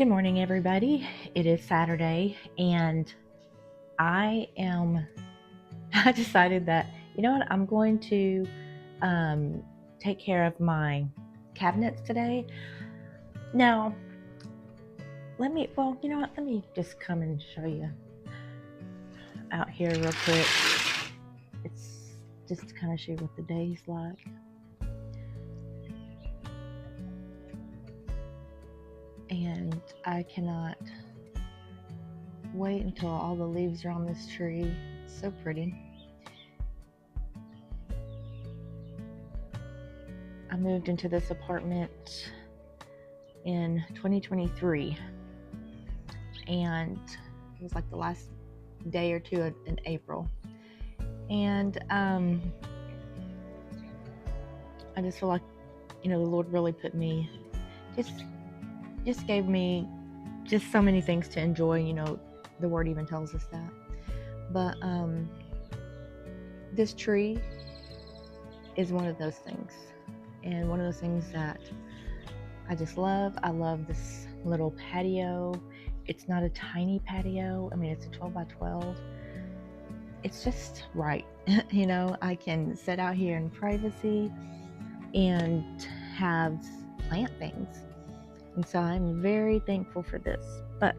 Good morning, everybody. It is Saturday, and I decided that, you know what, I'm going to take care of my cabinets today. Now, let me just come and show you out here real quick. It's just to kind of show you what the day's like. And I cannot wait until all the leaves are on this tree. It's so pretty. I moved into this apartment in 2023, and it was like the last day or two in April. And I just feel like, the Lord really put me, just gave me just so many things to enjoy. The Word even tells us that. But this tree is one of those things, and one of those things that I just love. I love this little patio. It's not a tiny patio. I mean, it's a 12 by 12. It's just right. I can sit out here in privacy and have plant things. And so I'm very thankful for this. But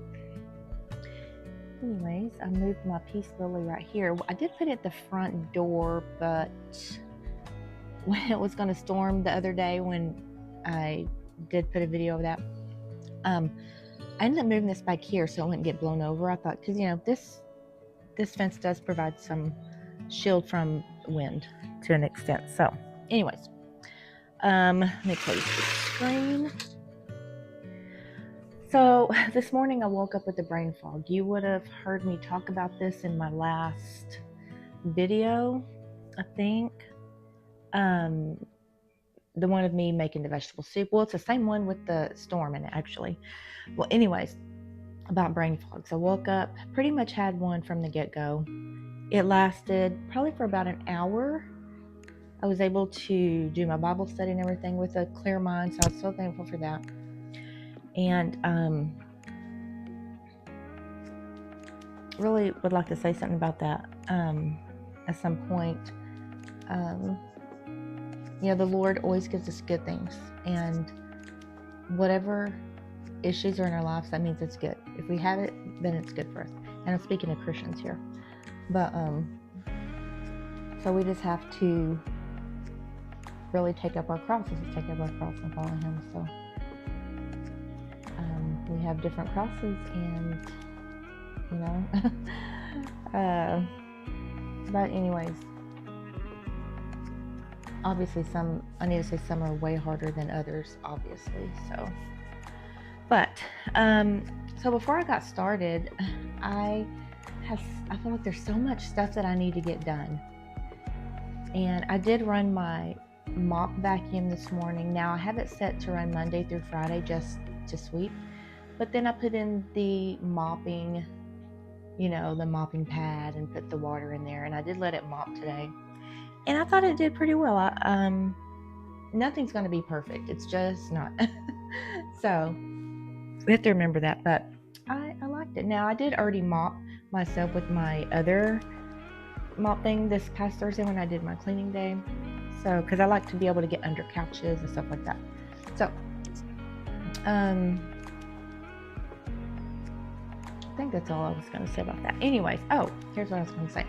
anyways, I moved my peace lily right here. I did put it at the front door, but when it was going to storm the other day, when I did put a video of that, I ended up moving this back here so it wouldn't get blown over. I thought, because this fence does provide some shield from wind to an extent. So anyways, let me close the screen. So this morning I woke up with a brain fog. You would have heard me talk about this in my last video, I think. The one of me making the vegetable soup. Well, it's the same one with the storm in it, actually. Well, anyways, about brain fog. So I woke up, pretty much had one from the get-go. It lasted probably for about an hour. I was able to do my Bible study and everything with a clear mind, so I was so thankful for that. And really would like to say something about that at some point. The Lord always gives us good things, and whatever issues are in our lives, that means it's good. If we have it, then it's good for us. And I'm speaking to Christians here. But so we just have to really take up our crosses, and follow Him. So we have different crosses, and but anyways, obviously some are way harder than others, obviously. So before I got started, I feel like there's so much stuff that I need to get done. And I did run my mop vacuum this morning. Now I have it set to run Monday through Friday just to sweep. But then I put in the mopping, the mopping pad, and put the water in there. And I did let it mop today. And I thought it did pretty well. Nothing's going to be perfect. It's just not. So we have to remember that. But I liked it. Now, I did already mop myself with my other mop thing this past Thursday when I did my cleaning day. So, because I like to be able to get under couches and stuff like that. So, I think that's all I was going to say about that. Anyways, here's what I was going to say.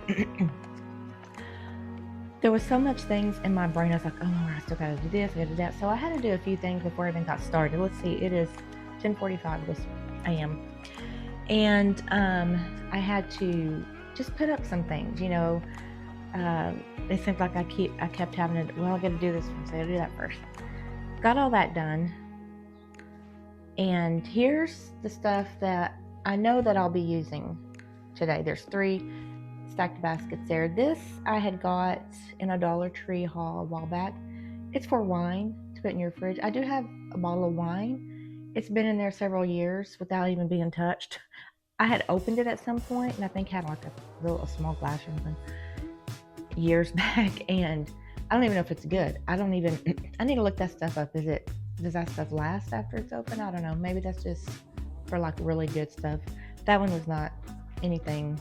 There was so much things in my brain. I was like, I still got to do this, I got to do that. So I had to do a few things before I even got started. Let's see, it is 10:45 this a.m. And I had to just put up some things, It seemed like I kept having to, I got to do this first, I got to do that first. Got all that done. And here's the stuff that I know that I'll be using today. There's 3 stacked baskets there. This I had got in a Dollar Tree haul a while back. It's for wine to put in your fridge. I do have a bottle of wine. It's been in there several years without even being touched. I had opened it at some point, and I think had like a small glass or something years back, and I don't even know if it's good. I need to look that stuff up. Does that stuff last after it's open? I don't know. Maybe that's just for like really good stuff. That one was not anything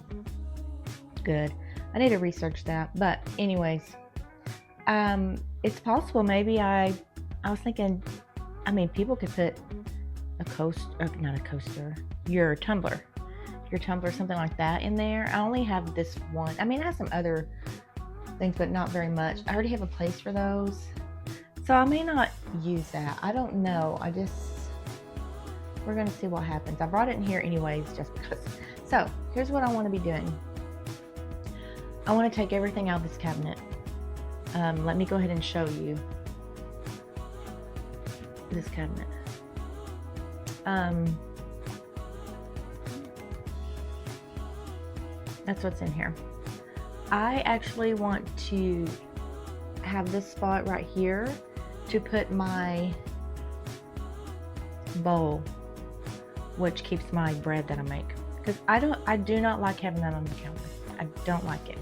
good. I need to research that. But anyways, it's possible maybe I was thinking, I mean, people could put a coaster, not a coaster, your tumbler, something like that in there. I only have this one. I mean, I have some other things, but not very much. I already have a place for those, so I may not use that. I don't know. We're gonna see what happens. I brought it in here anyways, just because. So here's what I want to be doing. I want to take everything out of this cabinet. Let me go ahead and show you this cabinet. That's what's in here. I actually want to have this spot right here to put my bowl, which keeps my bread that I make, because I do not like having that on the counter. I don't like it.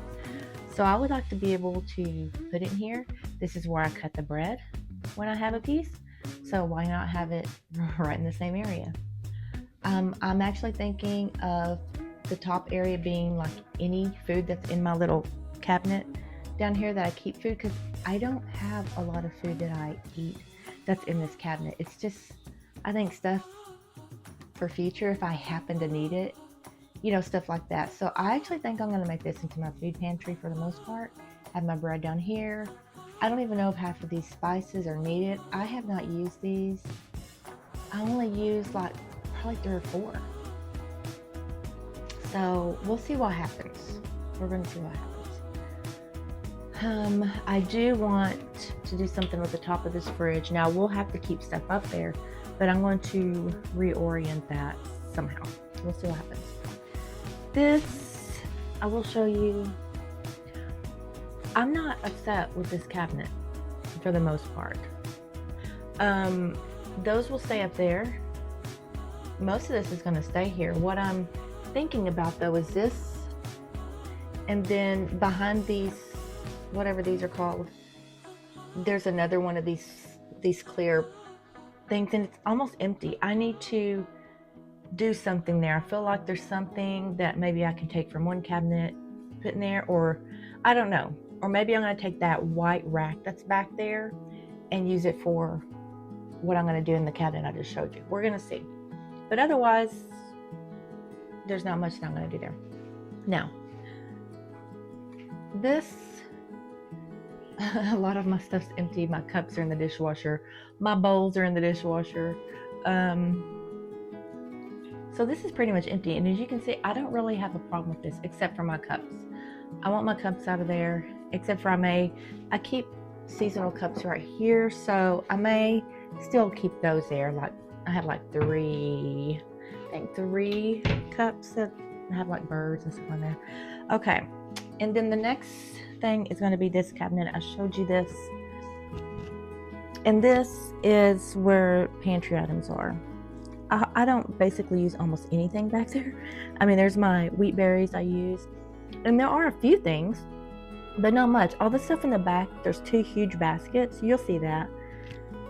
So I would like to be able to put it in here. This is where I cut the bread when I have a piece. So why not have it right in the same area? I'm actually thinking of the top area being like any food that's in my little cabinet down here that I keep food, because I don't have a lot of food that I eat that's in this cabinet. It's just, I think, stuff for future if I happen to need it, you know, stuff like that. So I actually think I'm going to make this into my food pantry for the most part. Have my bread down here. I don't even know if half of these spices are needed. I have not used these. I only use like probably 3 or 4. So we'll see what happens. We're going to see what happens. I do want to do something with the top of this fridge. Now we'll have to keep stuff up there, but I'm going to reorient that somehow. We'll see what happens. This, I will show you. I'm not upset with this cabinet for the most part. Those will stay up there. Most of this is going to stay here. What I'm thinking about though is this, and then behind these, whatever these are called, there's another one of these clear things, and it's almost empty. I need to do something there. I feel like there's something that maybe I can take from one cabinet, put in there, or I don't know. Or maybe I'm going to take that white rack that's back there and use it for what I'm going to do in the cabinet I just showed you. We're going to see. But otherwise, there's not much that I'm going to do there. Now, this, a lot of my stuff's empty. My cups are in the dishwasher. My bowls are in the dishwasher. So this is pretty much empty. And as you can see, I don't really have a problem with this except for my cups. I want my cups out of there, except for I keep seasonal cups right here, so I may still keep those there. Like I have like 3 cups that have like birds and stuff on there. Okay, and then the next thing is going to be this cabinet. I showed you this, and this is where pantry items are. I don't basically use almost anything back there. I mean, there's my wheat berries I use, and there are a few things, but not much. All the stuff in the back, there's 2 huge baskets. You'll see that.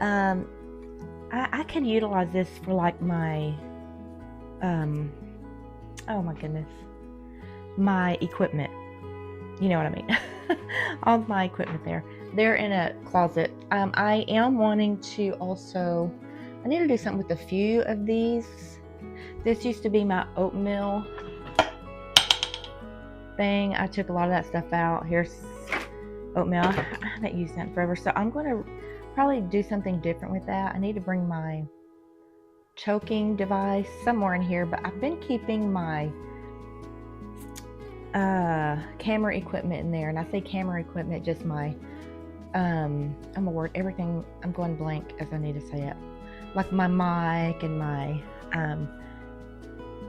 I can utilize this for like my, oh my goodness, my equipment. You know what I mean? All my equipment there. They're in a closet. I am wanting to also, I need to do something with a few of these. This used to be my oatmeal thing. I took a lot of that stuff out. Here's oatmeal. I haven't used that in forever, so I'm going to probably do something different with that. I need to bring my choking device somewhere in here, but I've been keeping my camera equipment in there. And I say camera equipment, just my I'm going blank as I need to say it, like my mic and my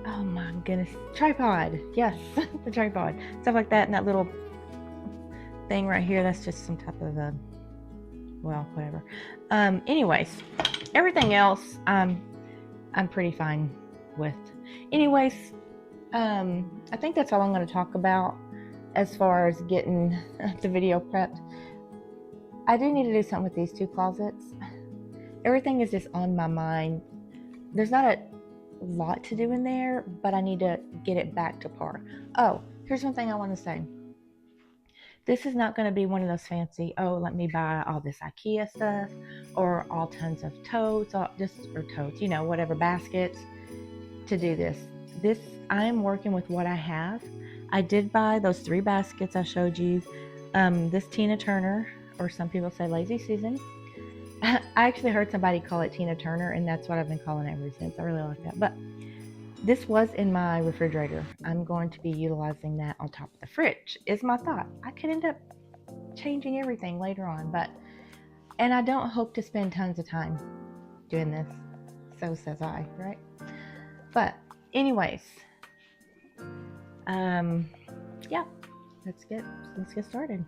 oh my goodness, tripod. Yes, the tripod, stuff like that. And that little thing right here, that's just some type of a, well, whatever. Anyways, everything else I'm pretty fine with. Anyways, I think that's all I'm going to talk about as far as getting the video prepped. I do need to do something with these 2 closets. Everything is just on my mind. There's not lot to do in there, but I need to get it back to par. Oh, here's one thing I want to say. This is not going to be one of those fancy, oh, let me buy all this IKEA stuff or all tons of totes, or totes, whatever, baskets to do this. I'm working with what I have. I did buy those 3 baskets I showed you. This Tina Turner, or some people say Lazy Susan. I actually heard somebody call it Tina Turner, and that's what I've been calling it ever since. I really like that. But this was in my refrigerator. I'm going to be utilizing that on top of the fridge, is my thought. I could end up changing everything later on, and I don't hope to spend tons of time doing this. So says I, right? But anyways, yeah, let's get started.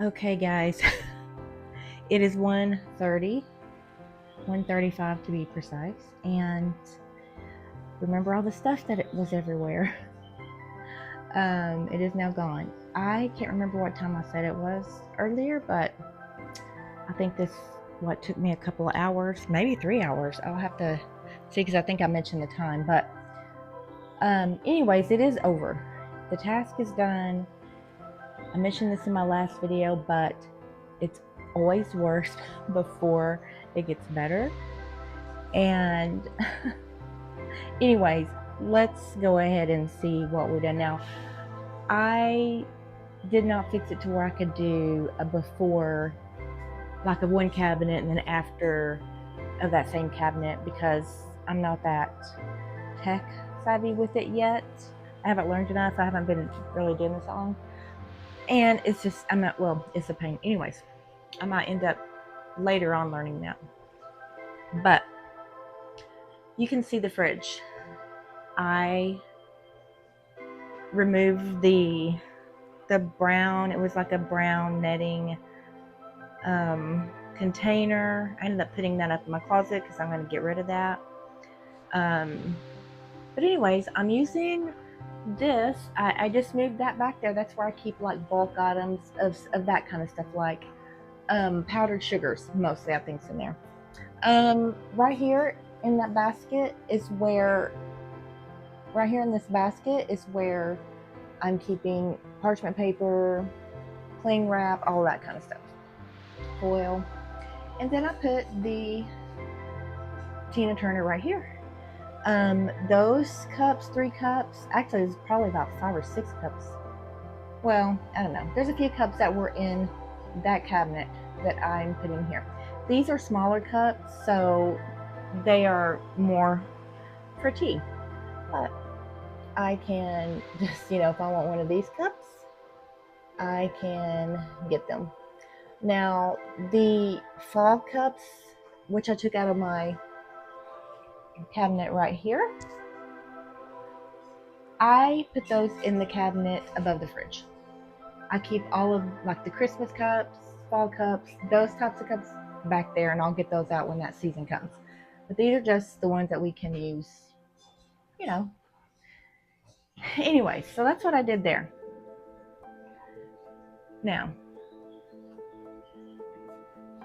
Okay, guys, it is 1:30, 1:35 to be precise, and remember all the stuff that it was everywhere. It is now gone. I can't remember what time I said it was earlier, but I think this took me a couple of hours, maybe 3 hours. I'll have to see, because I think I mentioned the time. But anyways, it is over. The task is done. I mentioned this in my last video, but it's always worse before it gets better. And anyways, let's go ahead and see what we've done. Now, I did not fix it to where I could do a before, like a one cabinet and then after of that same cabinet, because I'm not that tech savvy with it yet. I haven't learned enough. I haven't been really doing this long. And it's just, it's a pain. Anyways, I might end up later on learning that. But you can see the fridge. I remove the brown, it was like a brown netting container. I ended up putting that up in my closet because I'm going to get rid of that. But anyways, I'm using this. I just moved that back there. That's where I keep like bulk items of that kind of stuff, like powdered sugars, mostly I think's in there. Right here in that basket is where, right here in this basket is where I'm keeping parchment paper, cling wrap, all that kind of stuff, foil. And then I put the Tina Turner right here. Those cups, 3 cups, actually it's probably about 5 or 6 cups. Well, I don't know. There's a few cups that were in that cabinet that I'm putting here. These are smaller cups, so they are more for tea. But I can just, if I want one of these cups, I can get them. Now, the fall cups, which I took out of my cabinet right here, I put those in the cabinet above the fridge. I keep all of like the Christmas cups, fall cups, those types of cups back there, and I'll get those out when that season comes. But these are just the ones that we can use, Anyway, so that's what I did there. Now,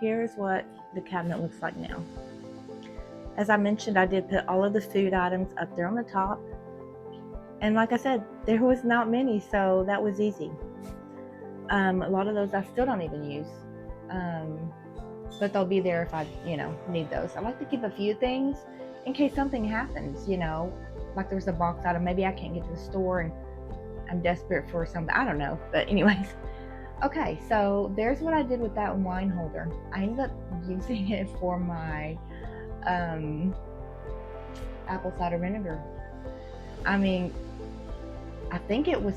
here's what the cabinet looks like now. As I mentioned, I did put all of the food items up there on the top. And like I said, there was not many, so that was easy. A lot of those I still don't even use. But they'll be there if I, need those. I like to keep a few things in case something happens, like there's a box item. Maybe I can't get to the store and I'm desperate for something. I don't know. But anyways. Okay, so there's what I did with that wine holder. I ended up using it for my apple cider vinegar. I mean, I think it was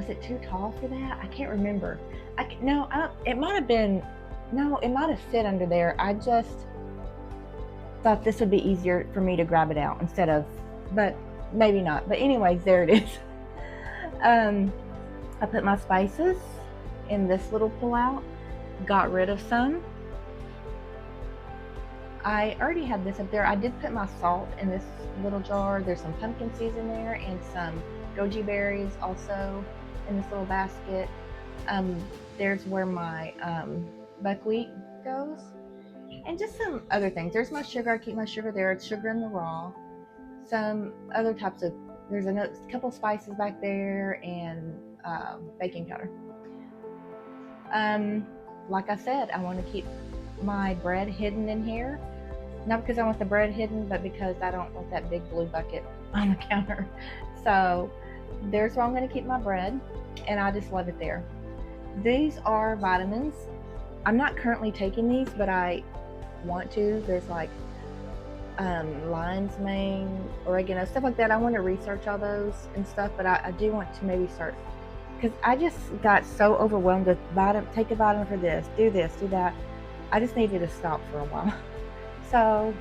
it too tall for that? I can't remember. It might have been, it might have fit under there. I just thought this would be easier for me to grab it out instead of, but maybe not. But anyways, there it is. I put my spices in this little pull-out, got rid of some. I already had this up there. I did put my salt in this little jar. There's some pumpkin seeds in there and some goji berries also in this little basket. There's where my buckwheat goes, and just some other things. There's my sugar. I keep my sugar there. It's sugar in the raw. Some other types of, there's a couple spices back there, and baking powder. Like I said, I want to keep my bread hidden in here. Not because I want the bread hidden, but because I don't want that big blue bucket on the counter. So there's where I'm going to keep my bread, and I just love it there. These are vitamins. I'm not currently taking these, but I want to. There's like lion's mane, oregano, stuff like that. I want to research all those and stuff, but I do want to maybe start, because I just got so overwhelmed with take a vitamin for this, do that. I just needed to stop for a while. So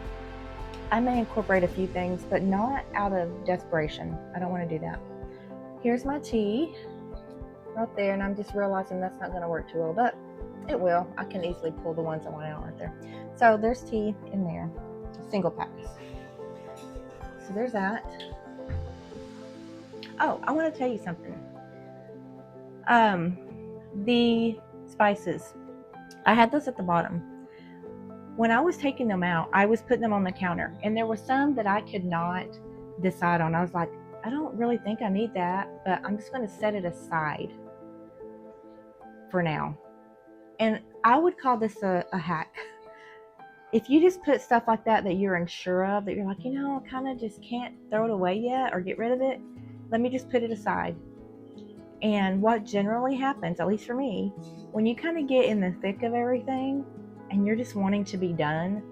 I may incorporate a few things, but not out of desperation. I don't want to do that. Here's my tea right there, and I'm just realizing that's not going to work too well, but it will. I can easily pull the ones I want out right there. So there's tea in there, single packs. So there's that. Oh, I want to tell you something. The spices, I had those at the bottom. When I was taking them out, I was putting them on the counter, and there were some that I could not decide on. I was like, I don't really think I need that, but I'm just going to set it aside for now. And I would call this a hack. If you just put stuff like that you're unsure of, that you're like, I kind of just can't throw it away yet or get rid of it, let me just put it aside. And what generally happens, at least for me, when you kind of get in the thick of everything and you're just wanting to be done,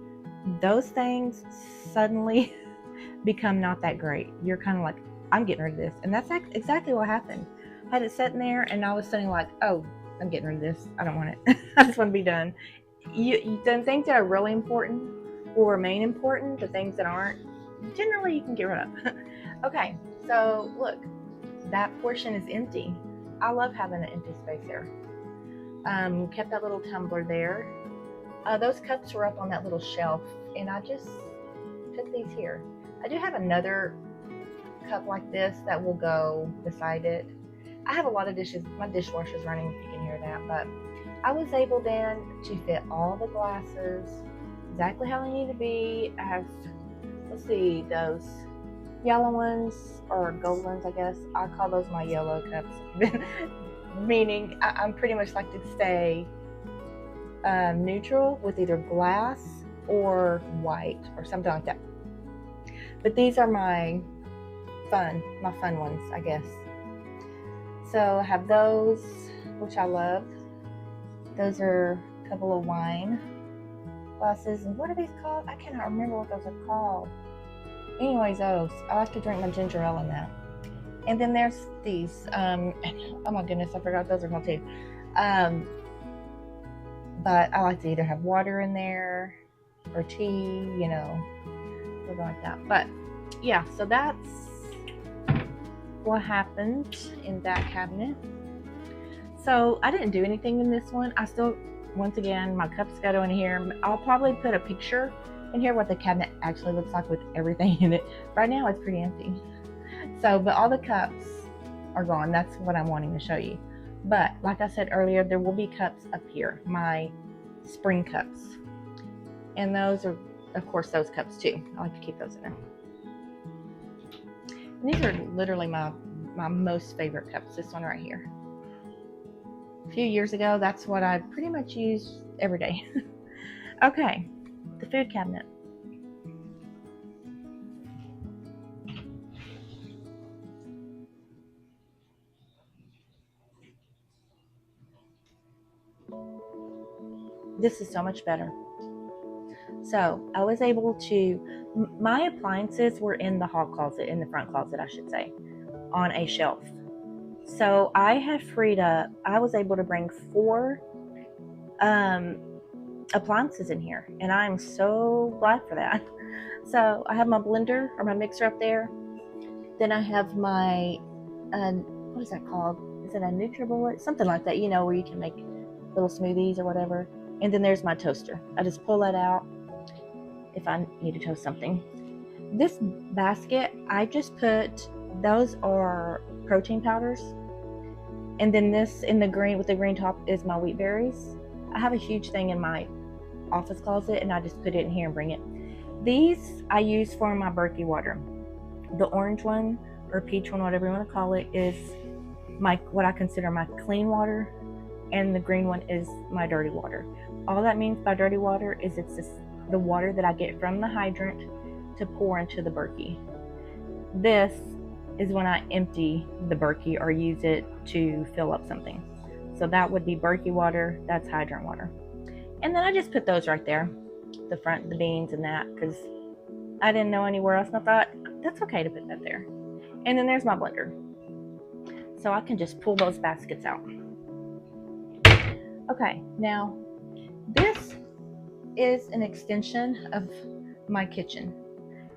those things suddenly become not that great. You're kind of like, I'm getting rid of this. And that's exactly what happened. I had it sitting there, and I was sitting like, oh, I'm getting rid of this. I don't want it. I just want to be done. The things that are really important will remain important. The things that aren't, generally you can get rid of. Okay, so look, that portion is empty. I love having an empty space there. Kept that little tumbler there. Those cups were up on that little shelf, and I just put these here. I do have another cup like this that will go beside it. I have a lot of dishes. My dishwasher's running, if you can hear that, but I was able then to fit all the glasses exactly how they need to be. I have, let's see, those yellow ones, or gold ones, I guess. I call those my yellow cups, meaning I'm pretty much like to stay neutral with either glass or white or something like that. But these are my fun ones, I guess. So I have those, which I love. Those are a couple of wine glasses. And what are these called? I cannot remember what those are called. Anyways, those. I like to drink my ginger ale in that. And then there's these. Oh my goodness, I forgot those are called too. But I like to either have water in there or tea, something like that. But yeah, so that's what happened in that cabinet. So I didn't do anything in this one. I still, once again, my cups go in here. I'll probably put a picture in here what the cabinet actually looks like with everything in it. Right now it's pretty empty. So, but all the cups are gone. That's what I'm wanting to show you. But like I said earlier, there will be cups up here, my spring cups. And those are, of course, those cups too. I like to keep those in there. And these are literally my most favorite cups, this one right here. A few years ago, that's what I pretty much use every day. Okay, the food cabinet. This is so much better. So I was able to, my appliances were in the hall closet, in the front closet, I should say, on a shelf. So I have freed up, I was able to bring 4 appliances in here, and I'm so glad for that. So I have my blender or my mixer up there. Then I have my, what is that called? Is it a NutriBullet? Something like that, where you can make little smoothies or whatever. And then there's my toaster. I just pull that out if I need to toast something. This basket, I just put, those are protein powders. And then this in the green, with the green top, is my wheat berries. I have a huge thing in my office closet, and I just put it in here and bring it. These I use for my Berkey water. The orange one, or peach one, whatever you want to call it, is what I consider my clean water, and the green one is my dirty water. All that means by dirty water is it's just the water that I get from the hydrant to pour into the Berkey. This is when I empty the Berkey or use it to fill up something. So that would be Berkey water, that's hydrant water. And then I just put those right there, the front, the beans and that, because I didn't know anywhere else, and I thought, that's okay to put that there. And then there's my blender. So I can just pull those baskets out. Okay, now this is an extension of my kitchen.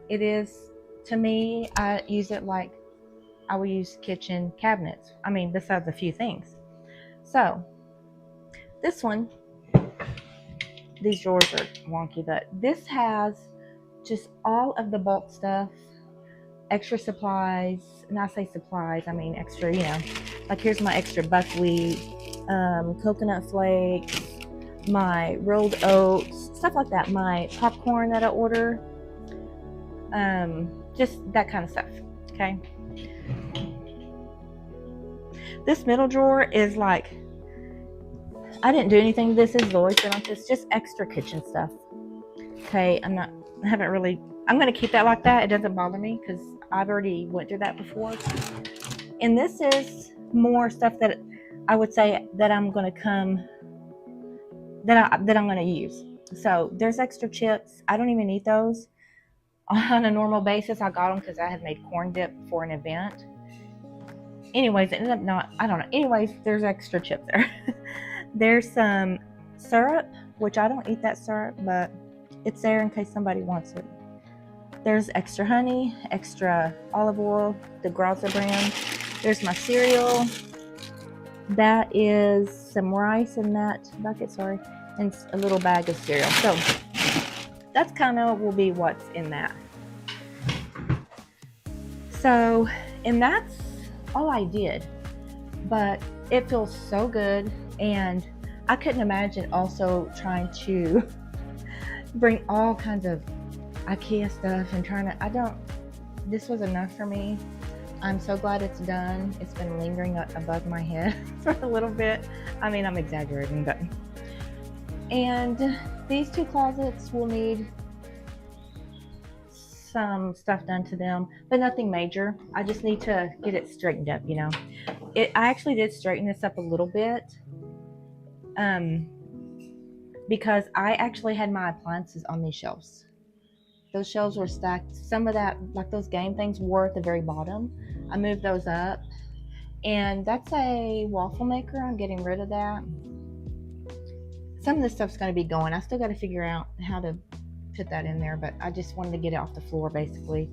It is, to me, I use it like I would use kitchen cabinets. I mean, besides a few things. So, this one, these drawers are wonky, but this has just all of the bulk stuff, extra supplies. And I say supplies, I mean extra, like here's my extra buckwheat, coconut flakes, my rolled oats, stuff like that, my popcorn that I order, just that kind of stuff. Okay, this middle drawer is like, I didn't do anything. This is always been like this, just extra kitchen stuff. Okay, I'm going to keep that like that. It doesn't bother me because I've already went through that before. And this is more stuff that I would say that I'm going to use. So there's extra chips. I don't even eat those on a normal basis. I got them because I had made corn dip for an event. Anyways, it ended up not, I don't know. Anyways, there's extra chips there. There's some syrup, which I don't eat that syrup, but it's there in case somebody wants it. There's extra honey, extra olive oil, the Graza brand. There's my cereal. That is some rice in that bucket, sorry, and a little bag of cereal. So that's kind of will be what's in that. So, and that's all I did, but it feels so good. And I couldn't imagine also trying to bring all kinds of IKEA stuff and this was enough for me. I'm so glad it's done. It's been lingering above my head for a little bit. I mean, I'm exaggerating, but. And these two closets will need some stuff done to them, but nothing major. I just need to get it straightened up, you know. I actually did straighten this up a little bit because I actually had my appliances on these shelves. Those shelves were stacked. Some of that, like those game things, were at the very bottom. I moved those up. And that's a waffle maker. I'm getting rid of that. Some of this stuff's going to be going. I still got to figure out how to put that in there, but I just wanted to get it off the floor, basically.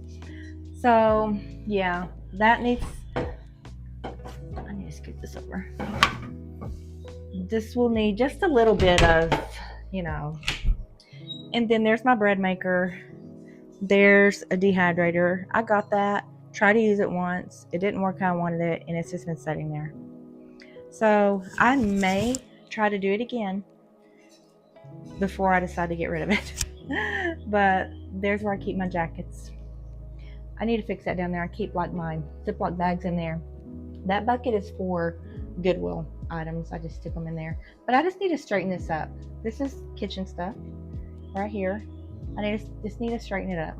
So, yeah, that needs... I need to scoot this over. This will need just a little bit of, you know. And then there's my bread maker. There's a dehydrator. I got that. Tried to use it once. It didn't work how I wanted it, and it's just been sitting there. So I may try to do it again before I decide to get rid of it. But there's where I keep my jackets. I need to fix that down there. I keep like my Ziploc bags in there. That bucket is for Goodwill items. I just stick them in there. But I just need to straighten this up. This is kitchen stuff right here. I just need to straighten it up.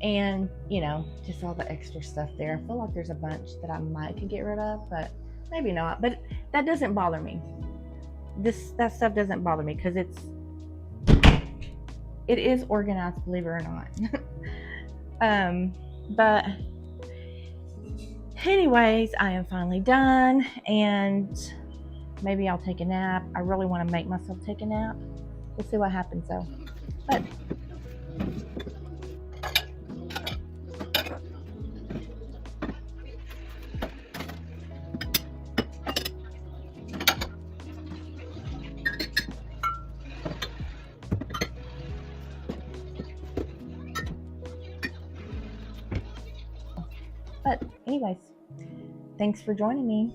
And, you know, just all the extra stuff there. I feel like there's a bunch that I might could get rid of, but maybe not. But that doesn't bother me. That stuff doesn't bother me because it is organized, believe it or not. But anyways, I am finally done, and maybe I'll take a nap. I really want to make myself take a nap. We'll see what happens though. But anyways, thanks for joining me.